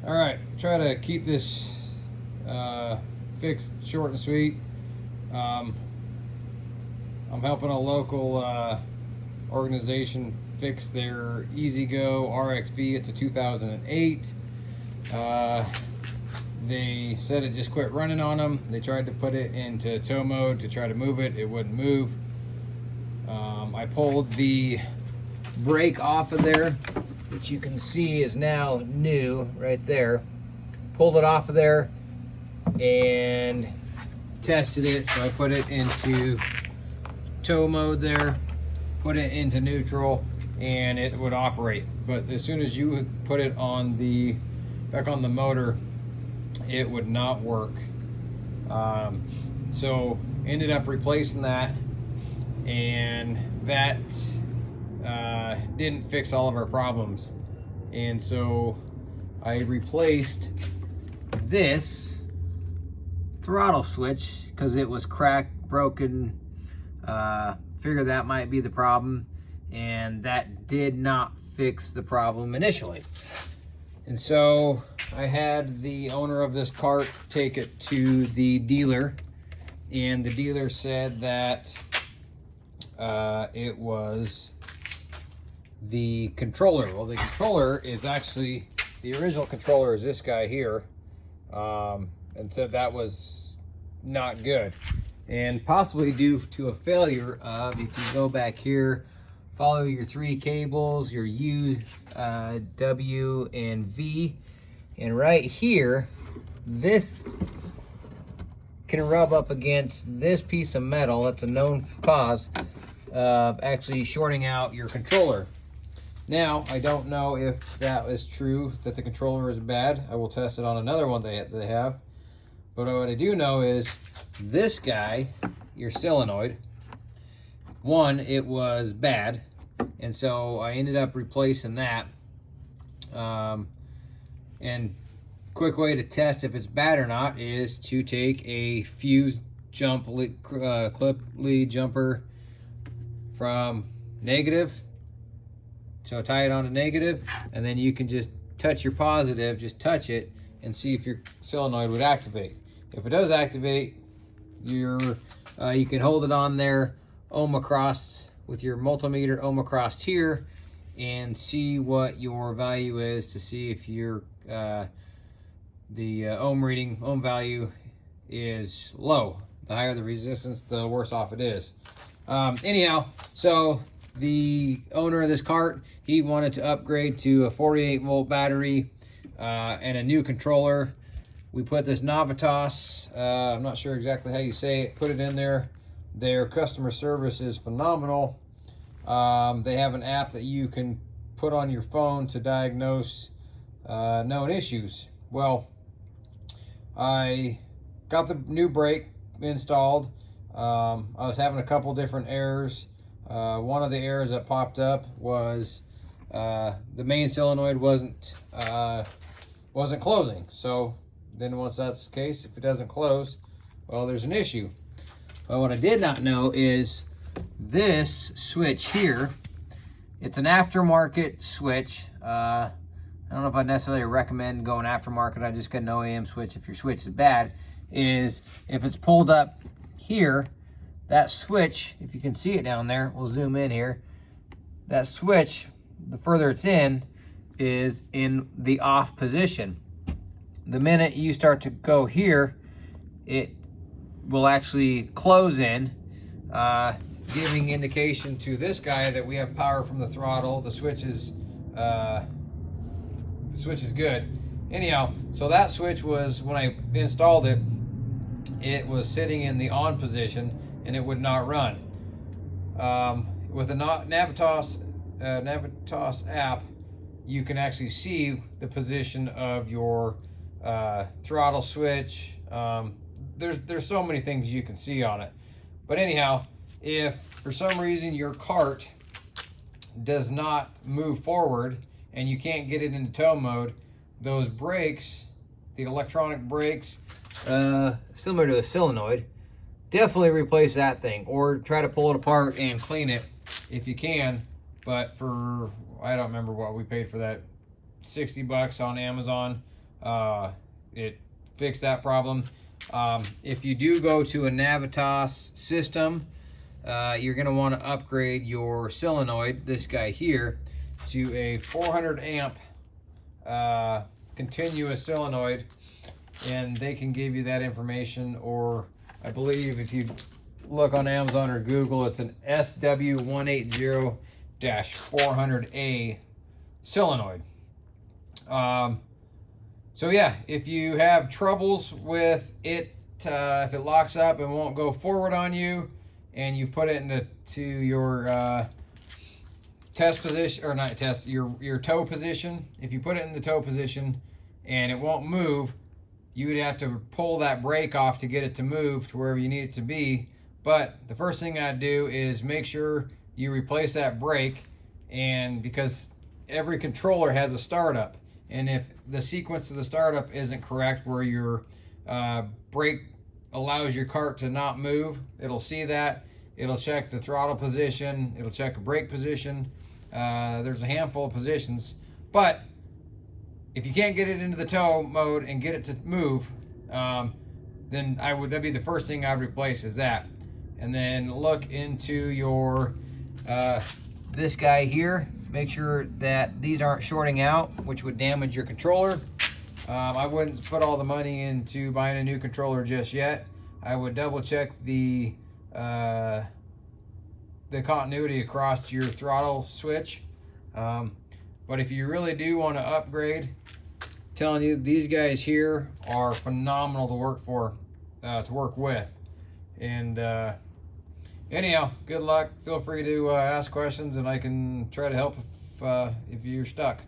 All right, try to keep this fixed short and sweet. I'm helping a local organization fix their EZGO RXV. It's a 2008. They said it just quit running on them. They tried to put it into tow mode to try to move it. It wouldn't move. I pulled the brake off of there, which you can see is now new right there. Pulled it off of there and tested it. So I put it into tow mode there, put it into neutral, and it would operate. But as soon as you would put it on the back on the motor, it would not work. So ended up replacing that, and that didn't fix all of our problems. And so I replaced this throttle switch because it was cracked, broken. Figured that might be the problem, and that did not fix the problem initially. And so I had the owner of this cart take it to the dealer, and the dealer said that it was the controller. Well, the controller is actually, the original controller is this guy here, and said that was not good, and possibly due to a failure of, if you go back here, follow your three cables, your U, W, and V, and right here, this can rub up against this piece of metal. That's a known cause of actually shorting out your controller. Now, I don't know if that is true, that the controller is bad. I will test it on another one they have. But what I do know is this guy, your solenoid, one, it was bad, and so I ended up replacing that. And quick way to test if it's bad or not is to take a fuse jump clip lead jumper from negative. So tie it on to negative, and then you can just touch your positive, just touch it, and see if your solenoid would activate. If it does activate, you can hold it on there, ohm across with your multimeter, ohm across here, and see what your value is to see if your the ohm value is low. The higher the resistance, the worse off it is. Anyhow, so the owner of this cart, he wanted to upgrade to a 48-volt battery and a new controller. We put this Navitas, I'm not sure exactly how you say it, put it in there. Their customer service is phenomenal. They have an app that you can put on your phone to diagnose known issues. Well, I got the new brake installed. I was having a couple different errors. One of the errors that popped up was the main solenoid wasn't closing. So then once that's the case, if it doesn't close, well, there's an issue. But what I did not know is this switch here, it's an aftermarket switch. I don't know if I necessarily recommend going aftermarket. I just get an OEM switch if your switch is bad. Is if it's pulled up here, that switch, if you can see it down there, we'll zoom in here. That switch, the further it's in, is in the off position. The minute you start to go here, it will actually close in, giving indication to this guy that we have power from the throttle. The switch is good. Anyhow, so that switch was, when I installed it, it was sitting in the on position and it would not run. With the Navitas app, you can actually see the position of your throttle switch. There's so many things you can see on it. But anyhow, if for some reason your cart does not move forward and you can't get it into tow mode, those brakes, the electronic brakes, similar to a solenoid, definitely replace that thing, or try to pull it apart and clean it if you can. But for, I don't remember what we paid for that, $60 on Amazon. it fixed that problem. If you do go to a Navitas system, you're going to want to upgrade your solenoid, this guy here, to a 400 amp continuous solenoid, and they can give you that information. Or I believe if you look on Amazon or Google, it's an SW180-400A solenoid. So yeah, if you have troubles with it, if it locks up and won't go forward on you, and you've put it into your test position, or not test, your tow position. If you put it in the tow position and it won't move, you would have to pull that brake off to get it to move to wherever you need it to be. But the first thing I'd do is make sure you replace that brake, and because every controller has a startup, and if the sequence of the startup isn't correct, where your brake allows your cart to not move, it'll see that. It'll check the throttle position. It'll check a brake position. There's a handful of positions. But if you can't get it into the tow mode and get it to move, then that'd be the first thing I'd replace, is that. And then look into your this guy here. Make sure that these aren't shorting out, which would damage your controller. I wouldn't put all the money into buying a new controller just yet. I would double check the continuity across your throttle switch. But if you really do want to upgrade, I'm telling you, these guys here are phenomenal to work with. And anyhow, good luck. Feel free to ask questions, and I can try to help if you're stuck.